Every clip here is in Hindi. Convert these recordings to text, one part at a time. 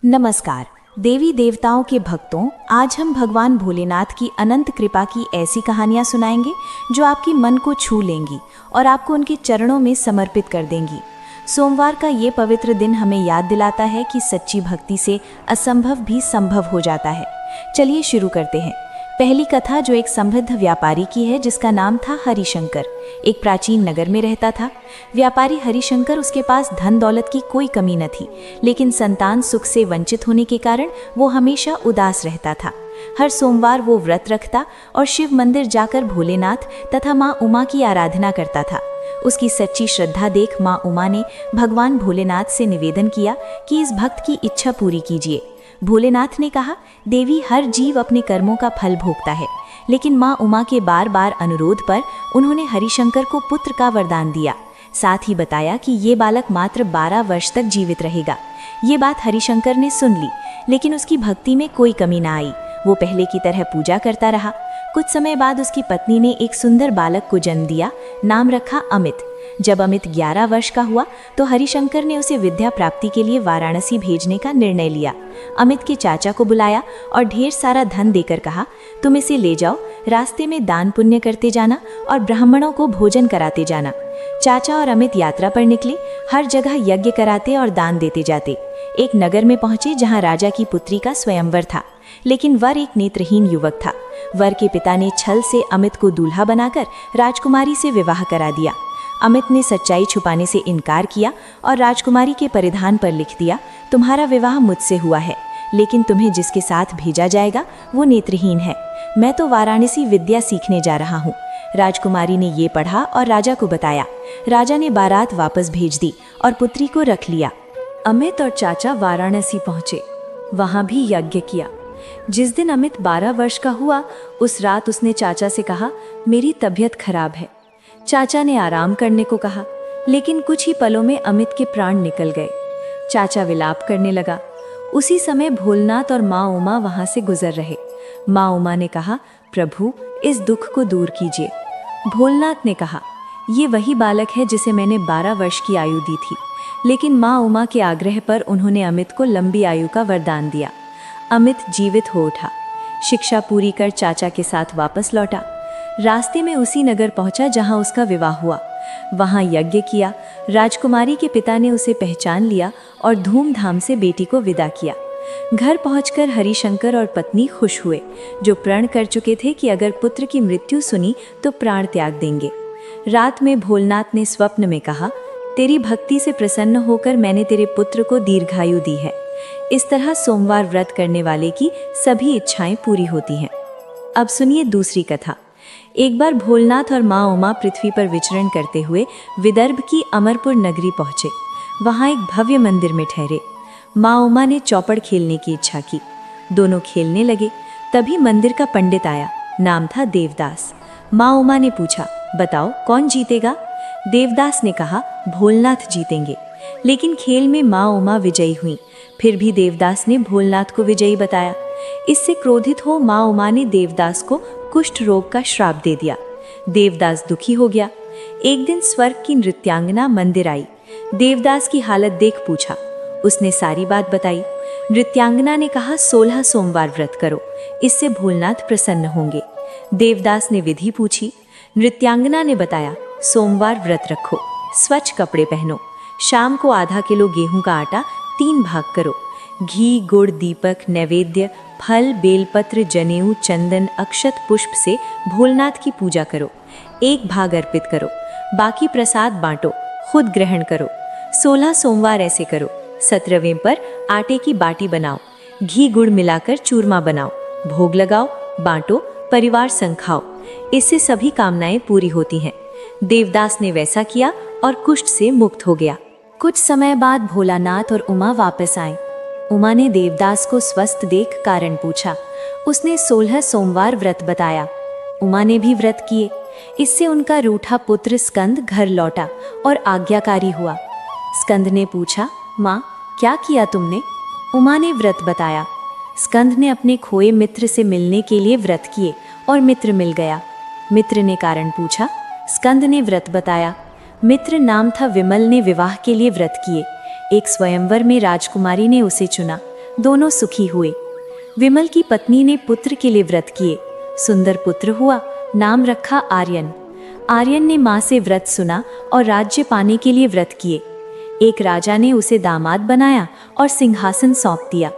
नमस्कार देवी देवताओं के भक्तों, आज हम भगवान भोलेनाथ की अनंत कृपा की ऐसी कहानियाँ सुनाएंगे जो आपकी मन को छू लेंगी और आपको उनके चरणों में समर्पित कर देंगी। सोमवार का ये पवित्र दिन हमें याद दिलाता है कि सच्ची भक्ति से असंभव भी संभव हो जाता है। चलिए शुरू करते हैं। पहली कथा जो एक समृद्ध व्यापारी की है जिसका नाम था हरिशंकर। एक प्राचीन नगर में रहता था। व्यापारी हरिशंकर, उसके पास धन दौलत की कोई कमी न थी, लेकिन संतान सुख से वंचित होने के कारण वो हमेशा उदास रहता था। हर सोमवार वो व्रत रखता और शिव मंदिर जाकर भोलेनाथ तथा माँ उमा की आराधना करता था। उसकी सच्ची श्रद्धा देख माँ उमा ने भगवान भोलेनाथ से निवेदन किया कि इस भक्त की इच्छा पूरी कीजिए। भोलेनाथ ने कहा, देवी, हर जीव अपने कर्मों का फल भोगता है, लेकिन माँ उमा के बार बार अनुरोध पर उन्होंने हरिशंकर को पुत्र का वरदान दिया। साथ ही बताया कि ये बालक मात्र 12 वर्ष तक जीवित रहेगा। ये बात हरिशंकर ने सुन ली, लेकिन उसकी भक्ति में कोई कमी ना आई। वो पहले की तरह पूजा करता रहा। कुछ समय बाद उसकी पत्नी ने एक सुंदर बालक को जन्म दिया। नाम रखा अमित। जब अमित 11 वर्ष का हुआ तो हरिशंकर ने उसे विद्या प्राप्ति के लिए वाराणसी भेजने का निर्णय लिया। अमित के चाचा को बुलाया और ढेर सारा धन देकर कहा, तुम इसे ले जाओ, रास्ते में दान पुण्य करते जाना और ब्राह्मणों को भोजन कराते जाना। चाचा और अमित यात्रा पर निकले। हर जगह यज्ञ कराते और दान देते जाते। एक नगर में पहुंचे जहां राजा की पुत्री का स्वयंवर था, लेकिन वर एक नेत्रहीन युवक था। वर के पिता ने छल से अमित को दूल्हा बनाकर राजकुमारी से विवाह करा दिया। अमित ने सच्चाई छुपाने से इनकार किया और राजकुमारी के परिधान पर लिख दिया, तुम्हारा विवाह मुझसे हुआ है, लेकिन तुम्हें जिसके साथ भेजा जाएगा वो नेत्रहीन है। मैं तो वाराणसी विद्या सीखने जा रहा हूँ। राजकुमारी ने ये पढ़ा और राजा को बताया। राजा ने बारात वापस भेज दी और पुत्री को रख लिया। अमित और चाचा वाराणसी पहुंचे। वहां भी यज्ञ किया। जिस दिन अमित 12 वर्ष का हुआ, उस रात उसने चाचा से कहा, मेरी तबीयत खराब है। चाचा ने आराम करने को कहा, लेकिन कुछ ही पलों में अमित के प्राण निकल गए। चाचा विलाप करने लगा। उसी समय भोलेनाथ और माँ उमा वहां से गुजर रहे। माँ उमा ने कहा, प्रभु, इस दुख को दूर कीजिए। भोलेनाथ ने कहा, ये वही बालक है जिसे मैंने 12 वर्ष की आयु दी थी, लेकिन माँ उमा के आग्रह पर उन्होंने अमित को लंबी आयु का वरदान दिया। अमित जीवित हो उठा। शिक्षा पूरी कर चाचा के साथ वापस लौटा। रास्ते में उसी नगर पहुंचा जहां उसका विवाह हुआ। वहां यज्ञ किया। राजकुमारी के पिता ने उसे पहचान लिया और धूमधाम से बेटी को विदा किया। घर पहुंचकर हरिशंकर और पत्नी खुश हुए, जो प्रण कर चुके थे कि अगर पुत्र की मृत्यु सुनी तो प्राण त्याग देंगे। रात में भोलेनाथ ने स्वप्न में कहा, तेरी भक्ति से प्रसन्न होकर मैंने तेरे पुत्र को दीर्घायु दी है। इस तरह सोमवार व्रत करने वाले की सभी इच्छाएं पूरी होती हैं। अब सुनिए दूसरी कथा। एक बार भोलेनाथ और माँ उमा पृथ्वी पर विचरण करते हुए विदर्भ की अमरपुर नगरी पहुंचे। वहां एक भव्य मंदिर में ठहरे। माँ उमा ने चौपड़ खेलने की इच्छा की। दोनों खेलने लगे। तभी मंदिर का पंडित आया। नाम था देवदास। माँ उमा ने पूछा, बताओ कौन जीतेगा? देवदास ने कहा, भोलेनाथ जीतेंगे। लेकिन खेल में माँ उमा विजयी हुई। फिर भी देवदास ने भोलेनाथ को विजयी बताया। इससे क्रोधित हो माँ उमा ने देवदास को कुष्ठ रोग का श्राप दे दिया। देवदास दुखी हो गया। एक दिन स्वर्ग की नृत्यांगना मंदिर आई। देवदास की हालत देख पूछा। उसने सारी बात बताई। नृत्यांगना ने कहा, 16 सोमवार व्रत करो, इससे भोलेनाथ प्रसन्न होंगे। देवदास ने विधि पूछी। नृत्यांगना ने बताया, सोमवार व्रत रखो, स्वच्छ कपड़े पहनो, शाम को आधा किलो गेहूं का आटा 3 भाग करो, घी, गुड़, दीपक, नैवेद्य, फल, बेलपत्र, जनेऊ, चंदन, अक्षत, पुष्प से भोलेनाथ की पूजा करो। 1 भाग अर्पित करो, बाकी प्रसाद बांटो, खुद ग्रहण करो। 16 सोमवार ऐसे करो। 17वें पर आटे की बाटी बनाओ, घी गुड़ मिलाकर चूरमा बनाओ, भोग लगाओ, बांटो, परिवार संग खाओ। इससे सभी कामनाएं पूरी होती हैं। देवदास ने वैसा किया और कुष्ठ से मुक्त हो गया। कुछ समय बाद भोलानाथ और उमा वापस आए। उमा ने देवदास को स्वस्थ देख कारण पूछा। उसने 16 सोमवार व्रत बताया। उमा ने भी व्रत किए। इससे उनका रूठा पुत्र स्कंद घर लौटा और आज्ञाकारी हुआ। स्कंद ने पूछा, माँ, क्या किया तुमने? उमा ने व्रत बताया। स्कंद ने अपने खोए मित्र से मिलने के लिए व्रत किए और मित्र मिल गया। मित्र ने कारण पूछा। स्कंद ने व्रत बताया। मित्र नाम था विमल ने विवाह के लिए व्रत किए। एक स्वयंवर में राजकुमारी ने उसे चुना। दोनों सुखी हुए। विमल की पत्नी ने पुत्र के लिए व्रत किए। सुंदर पुत्र हुआ, नाम रखा आर्यन। आर्यन ने माँ से व्रत सुना और राज्य पाने के लिए व्रत किए। एक राजा ने उसे दामाद बनाया और सिंहासन सौंप दिया।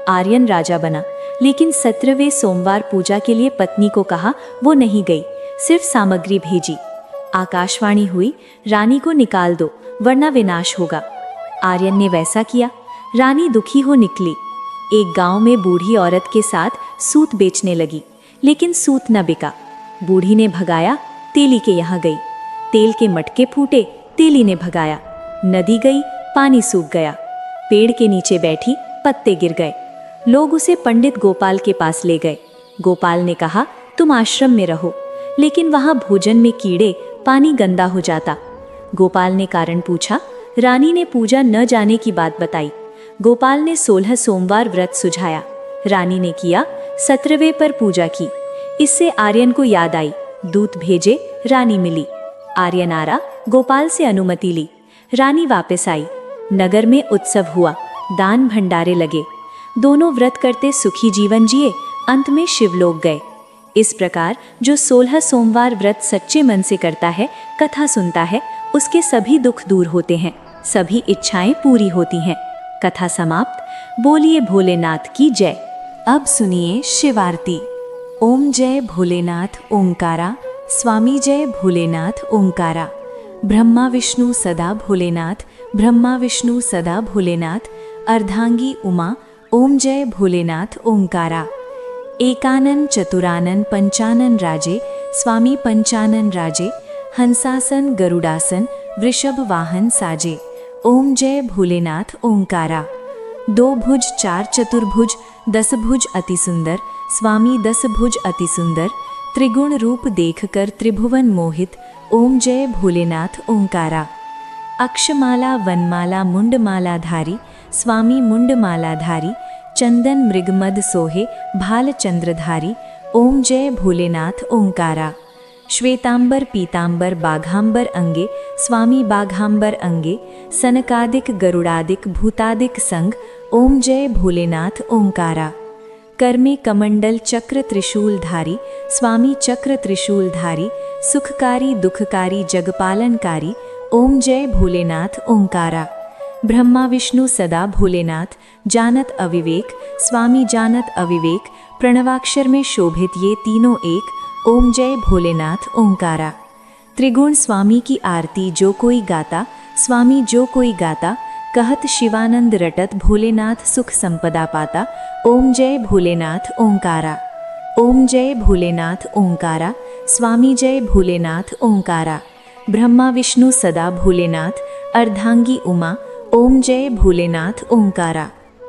आर्यन राजा बना, लेकिन 17वें सोमवार पूजा के लिए पत्नी को कहा वो नहीं गई, सिर्फ सामग्री भेजी। आकाशवाणी हुई, रानी को निकाल दो वरना विनाश होगा। आर्यन ने वैसा किया। रानी दुखी हो निकली। एक गांव में बूढ़ी औरत के साथ सूत बेचने लगी, लेकिन सूत न बिका। बूढ़ी ने भगाया, तेली के यहाँ गई। तेल के मटके फूटे, तेली ने भगाया। नदी गई, पानी सूख गया। पेड़ के नीचे बैठी, पत्ते गिर गए। लोग उसे पंडित गोपाल के पास ले गए। गोपाल ने कहा तुम आश्रम में रहो, लेकिन वहां भोजन में कीड़े, पानी गंदा हो जाता। गोपाल ने कारण पूछा। रानी ने पूजा न जाने की बात बताई। गोपाल ने 16 सोमवार व्रत सुझाया। रानी ने किया, 17वें पर पूजा की। इससे आर्यन को याद आई। दूत भेजे, रानी मिली। आर्यन आरा, गोपाल से अनुमति ली। रानी वापस आई। नगर में उत्सव हुआ, दान भंडारे लगे। दोनों व्रत करते सुखी जीवन जिए, अंत में शिवलोक गए। इस प्रकार जो 16 सोमवार व्रत सच्चे मन से करता है, कथा सुनता है, उसके सभी दुख दूर होते हैं, सभी इच्छाएं पूरी होती हैं। कथा समाप्त। बोलिए भोलेनाथ की जय। अब सुनिए शिव आरती। ओम जय भोलेनाथ ओंकारा, स्वामी जय भोलेनाथ ओंकारा। ब्रह्मा विष्णु सदा भोलेनाथ, ब्रह्मा विष्णु सदा भोलेनाथ। अर्धांगी उमा, ओम जय भोलेनाथ ओंकारा। एकानन चतुरानन पंचानन राजे, स्वामी पंचानन राजे। हंसासन गरुडासन, वृषभ वाहन साजे। ओम जय भोलेनाथ ओंकारा। 2 भुज 4 चतुर्भुज, 10 भुज अति सुंदर, स्वामी 10 भुज अति सुंदर। त्रिगुण रूप देखकर त्रिभुवन मोहित, ओम जय भोलेनाथ ओंकारा। अक्षमाला वनमाला मुंडमाला धारी, स्वामी मुंडमाला धारी। चंदन मृगमद सोहे, भाल चंद्रधारी। ओम जय भोलेनाथ ओंकारा। श्वेतांबर पीतांबर बाघांबर अंगे, स्वामी बाघांबर अंगे। सनकादिक गरुड़ादिक भूतादिक संग, ओम जय भोलेनाथ ओंकारा। कर्मे कमंडल चक्र त्रिशूलधारी, स्वामी चक्र त्रिशूलधारी। सुखकारी दुखकारी जगपालनकारी, ओम जय भोलेनाथ ओंकारा। ब्रह्मा विष्णु सदा भोलेनाथ, जानत अविवेक, स्वामी जानत अविवेक। प्रणवाक्षर में शोभित ये तीनों एक, ओम जय भोलेनाथ ओंकारा। त्रिगुण स्वामी की आरती जो कोई गाता, स्वामी जो कोई गाता। कहत शिवानंद रटत भोलेनाथ सुख संपदा पाता, ओम जय भोलेनाथ ओंकारा। ओम जय भोलेनाथ ओंकारा, स्वामी जय भोलेनाथ ओंकारा। ब्रह्मा विष्णु सदा भोलेनाथ, अर्धांगी उमा, ओम जय भोलेनाथ ओंकारा।